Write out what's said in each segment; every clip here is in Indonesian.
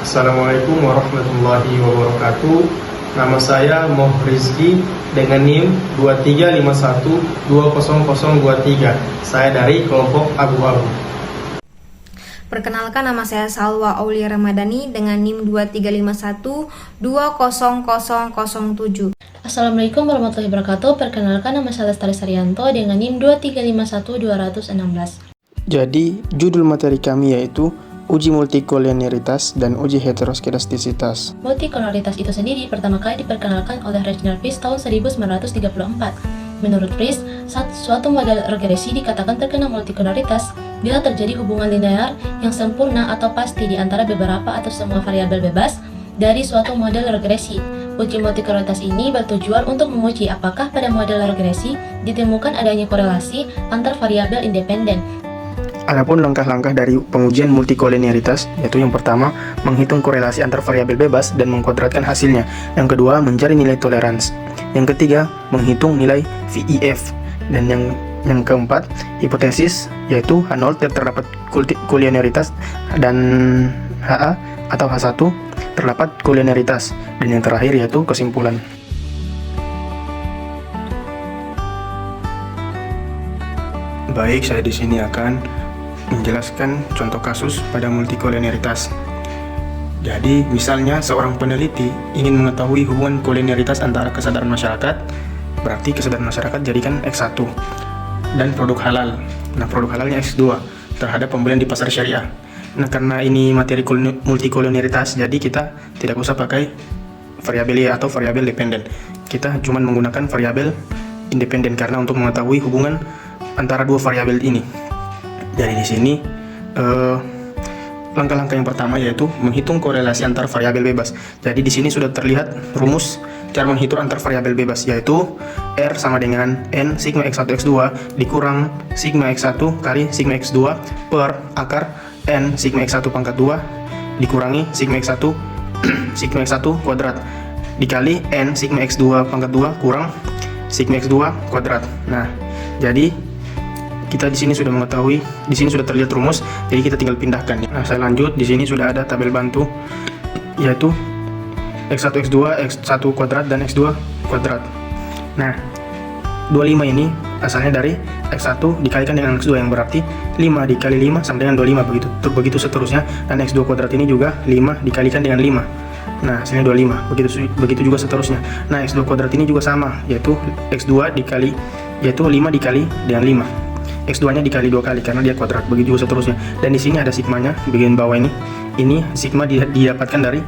Assalamualaikum warahmatullahi wabarakatuh. Nama saya Moh Rizky dengan NIM 2351200023. Saya dari kelompok Abu-Abu. Perkenalkan, nama saya Salwa Aulia Ramadhani dengan NIM 2351200007. Assalamualaikum warahmatullahi wabarakatuh. Perkenalkan, nama saya Lestari Saryanto dengan NIM 23512016. Jadi, judul materi kami yaitu uji multikolonialitas dan uji heteroskedastisitas. Multikolonialitas itu sendiri pertama kali diperkenalkan oleh Reginald Price tahun 1934. Menurut Price, suatu model regresi dikatakan terkena multikolonialitas bila terjadi hubungan linear yang sempurna atau pasti di antara beberapa atau semua variabel bebas dari suatu model regresi. Uji multikolonialitas ini bertujuan untuk menguji apakah pada model regresi ditemukan adanya korelasi antar variabel independen. Adapun langkah-langkah dari pengujian multikolonialitas, yaitu yang pertama, menghitung korelasi antar variabel bebas dan mengkuadratkan hasilnya. Yang kedua, mencari nilai toleransi. Yang ketiga, menghitung nilai VIF. Dan yang keempat, hipotesis, yaitu H0 terdapat kolonialitas dan HA atau H1 terdapat kolonialitas. Dan yang terakhir yaitu kesimpulan. Baik, saya di sini akan menjelaskan contoh kasus pada multikolonialitas. Jadi, misalnya seorang peneliti ingin mengetahui hubungan kolonialitas antara kesadaran masyarakat, berarti kesadaran masyarakat jadikan X1, dan produk halal. Nah, produk halalnya X2 terhadap pembelian di pasar syariah. Nah, karena ini materi multikolonialitas, jadi kita tidak usah pakai variabel Y atau variabel dependen. Kita cuma menggunakan variabel independen karena untuk mengetahui hubungan antara dua variabel ini. Jadi di sini langkah-langkah yang pertama yaitu menghitung korelasi antar variabel bebas. Jadi di sini sudah terlihat rumus cara menghitung antar variabel bebas, yaitu R sama dengan N sigma X1 X2 dikurang sigma X1 kali sigma X2 per akar N sigma X1 pangkat 2 dikurangi sigma X1 sigma X1 kuadrat dikali N sigma X2 pangkat 2 kurang sigma X2 kuadrat. Nah, jadi kita di sini sudah mengetahui, di sini sudah terlihat rumus, jadi kita tinggal pindahkan. Nah, saya lanjut, di sini sudah ada tabel bantu, yaitu X1 X2 X1 kuadrat dan X2 kuadrat. Nah, 25 ini asalnya dari X1 dikalikan dengan X2 yang berarti 5 dikali 5 sama dengan 25, begitu seterusnya, dan X2 kuadrat ini juga 5 dikalikan dengan 5. Nah, hasilnya 25, begitu juga seterusnya. Nah, X2 kuadrat ini juga sama, yaitu X2 dikali, yaitu 5 dikali dengan 5. X2-nya dikali 2 kali karena dia kuadrat, begitu juga seterusnya. Dan di sini ada sigmanya bagian bawah ini. Ini sigma didapatkan dari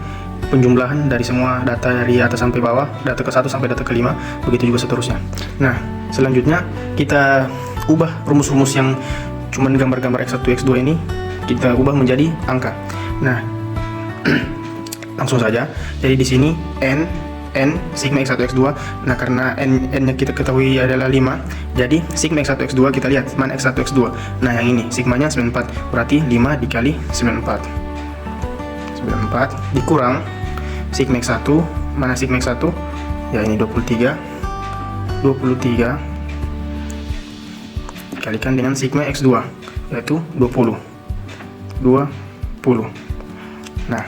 penjumlahan dari semua data dari atas sampai bawah, data ke-1 sampai data ke-5, begitu juga seterusnya. Nah, selanjutnya kita ubah rumus-rumus yang cuman gambar-gambar X1 X2 ini kita ubah menjadi angka. Nah, langsung saja. Jadi di sini N sigma X1 X2. Nah, karena N-nya kita ketahui adalah 5, jadi sigma X1 X2 kita lihat mana X1 X2. Nah, yang ini sigmanya 94, berarti 5 dikali 94 dikurang sigma X1, mana sigma X1? Ya, ini 23 dikalikan dengan sigma X2 yaitu 20. Nah,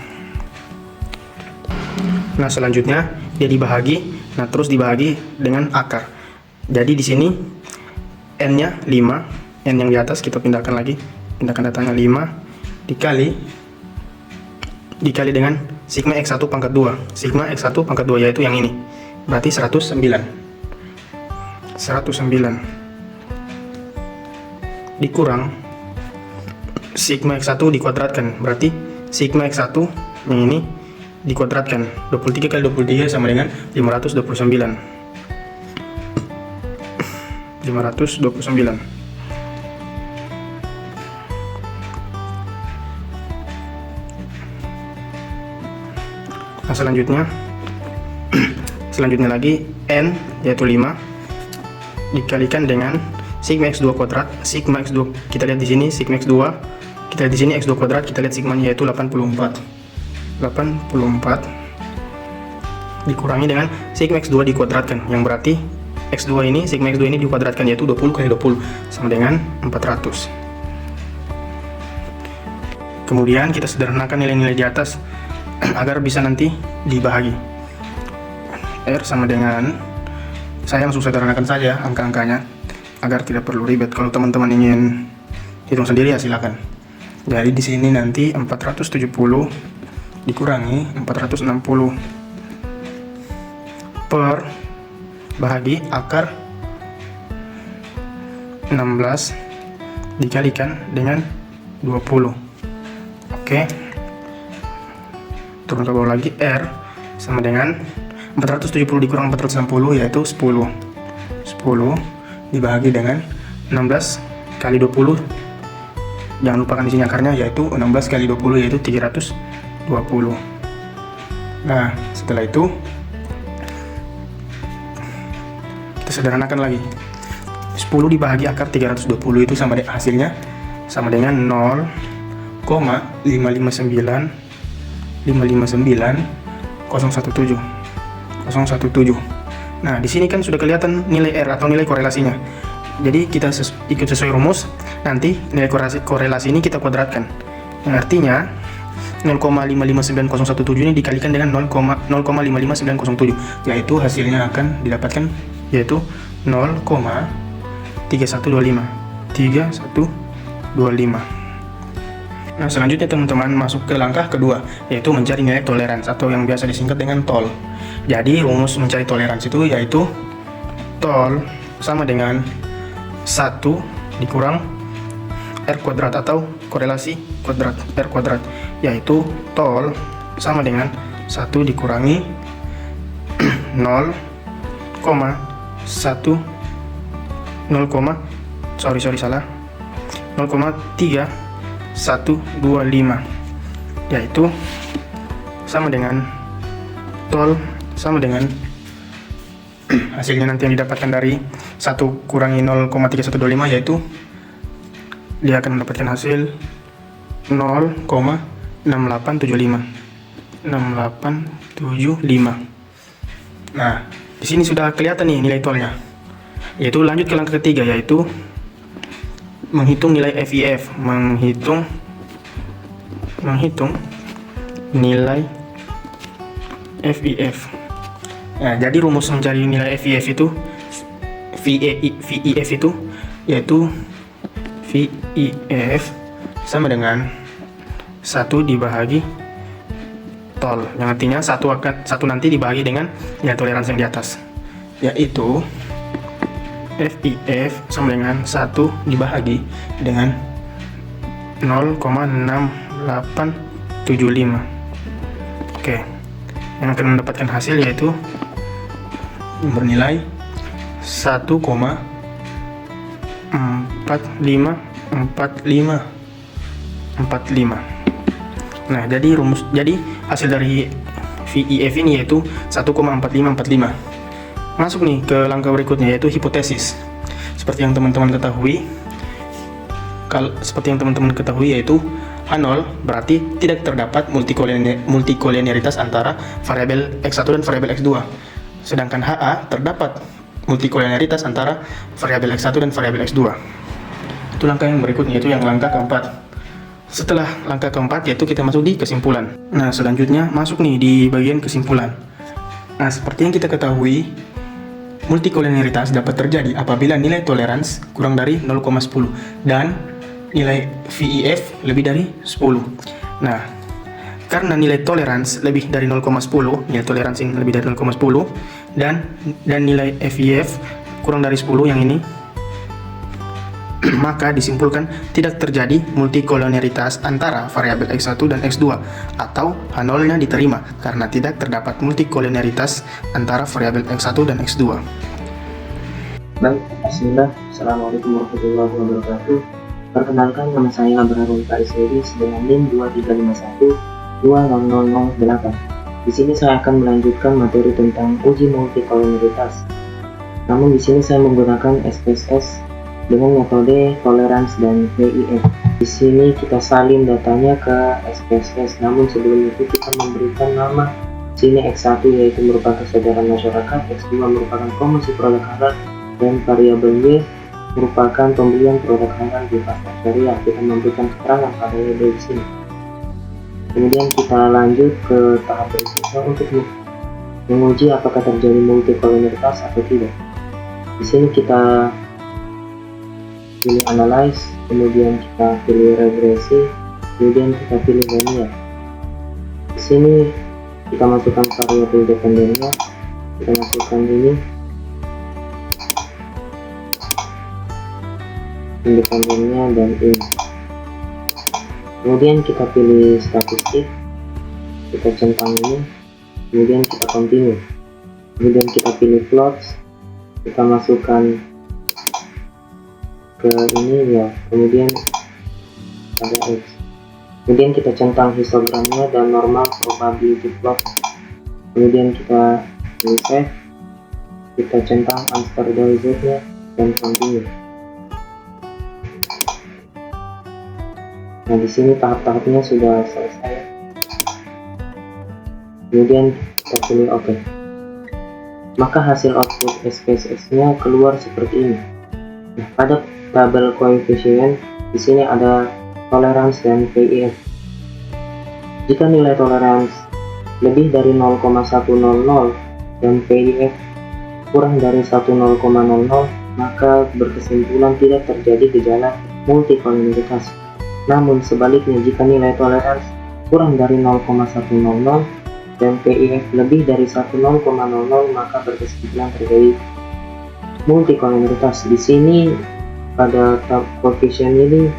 selanjutnya dia dibahagi, nah terus dibahagi dengan akar. Jadi di sini N-nya 5, N yang di atas kita pindahkan datanya 5 dikali dengan sigma X1 pangkat 2. Sigma X1 pangkat 2 yaitu yang ini. Berarti 109 dikurang sigma X1 dikuadratkan. Berarti sigma X1 yang ini dikuadratkan. 23 kali 23 sama dengan 529. Nah, selanjutnya lagi N yaitu 5 dikalikan dengan sigma X2 kuadrat. Sigma X2 kita lihat di sini, sigma X2 kita lihat di sini X2 kuadrat, kita lihat sigmanya yaitu 84 dikurangi dengan sigma X2 dikuadratkan, yang berarti X2 ini, sigma X2 ini dikuadratkan, yaitu 20 kali 20 sama dengan 400. Kemudian kita sederhanakan nilai-nilai di atas. agar bisa nanti dibahagi. R sama dengan, saya langsung sederhanakan saja angka-angkanya agar tidak perlu ribet. Kalau teman-teman ingin hitung sendiri ya silakan. Jadi di sini nanti 470 dikurangi 460 per bahagi akar 16 dikalikan dengan 20. Oke. Turun ke bawah lagi, R sama dengan 470 dikurang 460 yaitu 10 dibagi dengan 16 kali 20. Jangan lupakan di sini akarnya, yaitu 16 kali 20 yaitu 320. Nah, setelah itu kita sederhanakan lagi. 10 dibagi akar 320 itu hasilnya sama dengan 0,559 017. Nah, di sini kan sudah kelihatan nilai R atau nilai korelasinya. Jadi kita ikut sesuai rumus, nanti nilai korelasi ini kita kuadratkan. Yang artinya 0,559017 ini dikalikan dengan 0,55907, yaitu hasilnya akan didapatkan yaitu 0,3125. Nah, selanjutnya teman-teman masuk ke langkah kedua, yaitu mencari nilai toleransi atau yang biasa disingkat dengan tol. Jadi rumus mencari toleransi itu yaitu tol sama dengan 1 dikurang R kuadrat atau korelasi kuadrat R kuadrat, yaitu tol sama dengan 1 dikurangi 0,3125, yaitu sama dengan tol sama dengan hasilnya nanti yang didapatkan dari 1 kurangi 0,3125, yaitu dia akan mendapatkan hasil 0,6875. Nah, di sini sudah kelihatan nih nilai tolnya. Yaitu lanjut ke langkah ketiga, yaitu menghitung nilai FIF, menghitung nilai FIF. Nah, jadi rumus mencari nilai FIF itu VIF itu yaitu VIF sama dengan 1 dibagi tol, yang artinya 1 nanti dibagi dengan nilai toleransi yang di atas, yaitu FIF sama dengan 1 dibagi dengan 0,6875. Oke, yang akan mendapatkan hasil yaitu bernilai 1,4545. Nah, jadi hasil dari VIF ini yaitu 1,4545. Masuk nih ke langkah berikutnya, yaitu hipotesis. Seperti yang teman-teman ketahui, yaitu H0 berarti tidak terdapat multikolinearitas antara variabel X1 dan variabel X2. Sedangkan HA terdapat multikolinearitas antara variabel X1 dan variabel X2. Itu langkah yang berikutnya, yaitu yang langkah keempat. Setelah langkah keempat, yaitu kita masuk di kesimpulan. Nah, selanjutnya masuk nih di bagian kesimpulan. Nah, seperti yang kita ketahui, multikolinearitas dapat terjadi apabila nilai toleransi kurang dari 0,10 dan nilai VIF lebih dari 10. Nah, karena nilai toleransi lebih dari 0,10, nilai toleransi lebih dari 0,10 dan nilai FIF kurang dari 10 yang ini, maka disimpulkan tidak terjadi multikolinearitas antara variabel X1 dan X2, atau H0-nya diterima karena tidak terdapat multikolinearitas antara variabel X1 dan X2. Baik, bismillah. Assalamualaikum warahmatullahi wabarakatuh. Perkenalkan, nama saya Abraham Faris Lewis dengan NIM 235120008. Di sini saya akan melanjutkan materi tentang uji multikolinearitas. Namun di sini saya menggunakan SPSS dengan metode toleransi dan VIF. Di sini kita salin datanya ke SPSS. Namun sebelum itu kita memberikan nama. Sini X1 yaitu merupakan kesadaran masyarakat, X2 merupakan promosi produk halal, dan variabel Y merupakan pembelian produk halal di pasar syariah. Kita memberikan keterangan pada label di sini. Kemudian kita lanjut ke tahap berikutnya untuk menguji apakah terjadi multikolomeritas atau tidak. Di sini kita pilih analyze, kemudian kita pilih regresi, kemudian kita pilih linear. Di sini kita masukkan variabel dependennya, kita masukkan ini independennya dan ini. Kemudian kita pilih statistik, kita centang ini, kemudian kita continue. Kemudian kita pilih plots, kita masukkan ke ini ya, kemudian ada X. Kemudian kita centang histogramnya dan normal probability plot. Kemudian kita pilih save, kita centang unstandardized-nya dan continue. Nah, di sini tahap-tahapnya sudah selesai. Kemudian kita pilih OK. Maka hasil output SPSS-nya keluar seperti ini. Nah, pada tabel koefisien di sini ada tolerance dan VIF. Jika nilai tolerance lebih dari 0,100 dan VIF kurang dari 10,00, maka berkesimpulan tidak terjadi gejala multikolomeritas. Namun sebaliknya, jika nilai toleransi kurang dari 0,100 dan VIF lebih dari 10,00, maka berkesimpulan terjadi multikolomeritas. Di sini pada koefisien ini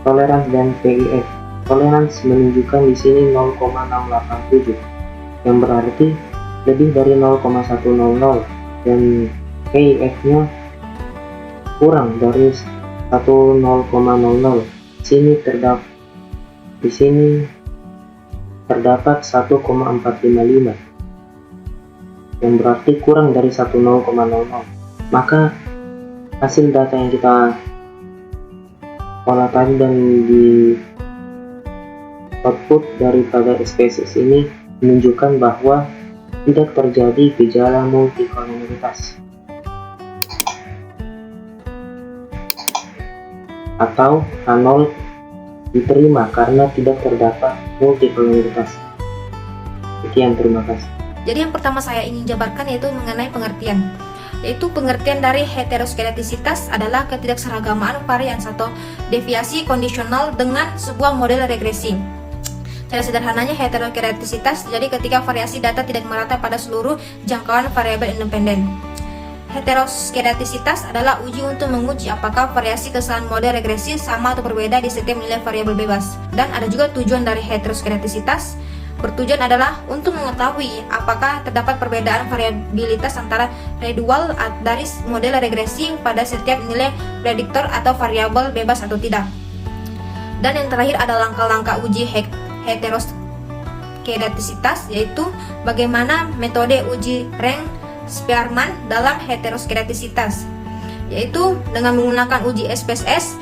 toleransi dan VIF. Toleransi menunjukkan di sini 0,687, yang berarti lebih dari 0,100 dan VIF-nya kurang dari 10,00. Di sini terdapat 1,455, yang berarti kurang dari 10,00. Maka hasil data yang kita olah tadi dan di output daripada SPSS ini menunjukkan bahwa tidak terjadi gejala multikolomeritas atau H0 diterima karena tidak terdapat multikolomeritas. Sekian, terima kasih. Jadi yang pertama saya ingin jabarkan yaitu mengenai pengertian. Yaitu pengertian dari heteroskedastisitas adalah ketidakseragamaan varians atau deviasi kondisional dengan sebuah model regresi. Cara sederhananya heteroskedastisitas jadi ketika variasi data tidak merata pada seluruh jangkauan variabel independen. Heteroskedastisitas adalah uji untuk menguji apakah variasi kesalahan model regresi sama atau berbeda di setiap nilai variabel bebas. Dan ada juga tujuan dari heteroskedastisitas. Bertujuan adalah untuk mengetahui apakah terdapat perbedaan variabilitas antara residual dari model regresi pada setiap nilai prediktor atau variabel bebas atau tidak. Dan yang terakhir ada langkah-langkah uji heteroskedastisitas, yaitu bagaimana metode uji rank Spearman dalam heteroskedastisitas, yaitu dengan menggunakan uji SPSS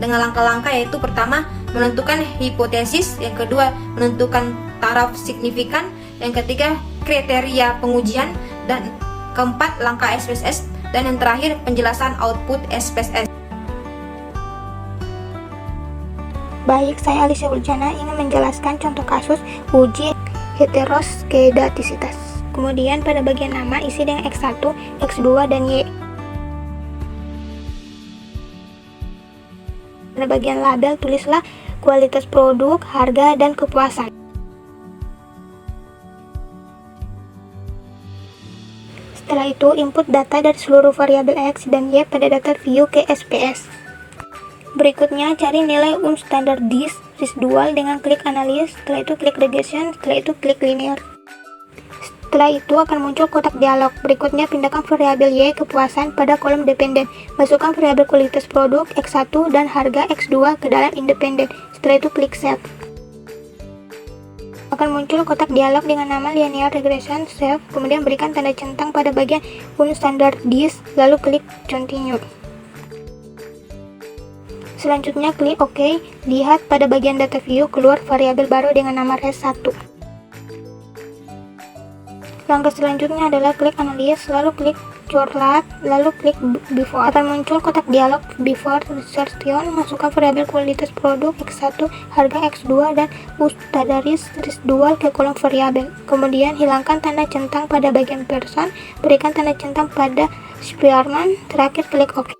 dengan langkah-langkah, yaitu pertama menentukan hipotesis, yang kedua menentukan taraf signifikan, yang ketiga kriteria pengujian, dan keempat langkah SPSS, dan yang terakhir penjelasan output SPSS. Baik, saya Alicia Urjana ingin menjelaskan contoh kasus uji heteroskedastisitas. Kemudian pada bagian nama isi dengan X1, X2, dan Y. Pada bagian label tulislah kualitas produk, harga, dan kepuasan. Setelah itu input data dari seluruh variabel X dan Y pada data view ke SPS. Berikutnya cari nilai unstandardized residual dengan klik analysis, setelah itu klik regression, setelah itu klik linear. Setelah itu akan muncul kotak dialog. Berikutnya pindahkan variabel Y kepuasan pada kolom dependen. Masukkan variabel kualitas produk X1 dan harga X2 ke dalam independen. Setelah itu klik save. Akan muncul kotak dialog dengan nama linear regression save. Kemudian berikan tanda centang pada bagian unstandardized, lalu klik continue. Selanjutnya klik OK. Lihat pada bagian data view keluar variabel baru dengan nama res1. Langkah selanjutnya adalah klik analysis, lalu klik coklat, lalu klik before. Akan muncul kotak dialog before insertion. Masukkan variabel kualitas produk X1, harga X2, dan ustadaris residual ke kolom variabel. Kemudian hilangkan tanda centang pada bagian person, berikan tanda centang pada Spearman, terakhir klik OK.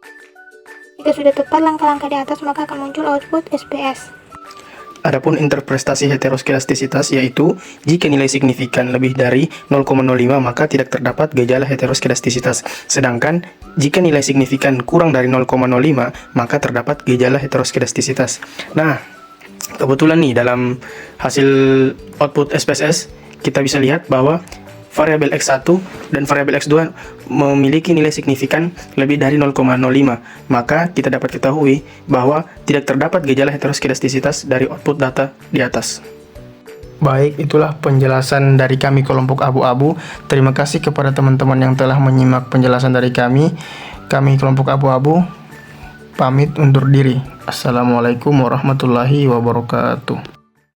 Jika sudah tepat langkah-langkah di atas, maka akan muncul output SPS. Adapun interpretasi heteroskedastisitas yaitu jika nilai signifikan lebih dari 0,05 maka tidak terdapat gejala heteroskedastisitas. Sedangkan jika nilai signifikan kurang dari 0,05 maka terdapat gejala heteroskedastisitas. Nah, kebetulan nih dalam hasil output SPSS kita bisa lihat bahwa variabel X1 dan variabel X2 memiliki nilai signifikan lebih dari 0,05, maka kita dapat ketahui bahwa tidak terdapat gejala heteroskedastisitas dari output data di atas. Baik, itulah penjelasan dari kami kelompok abu-abu. Terima kasih kepada teman-teman yang telah menyimak penjelasan dari kami. Kami kelompok abu-abu pamit undur diri. Assalamualaikum warahmatullahi wabarakatuh.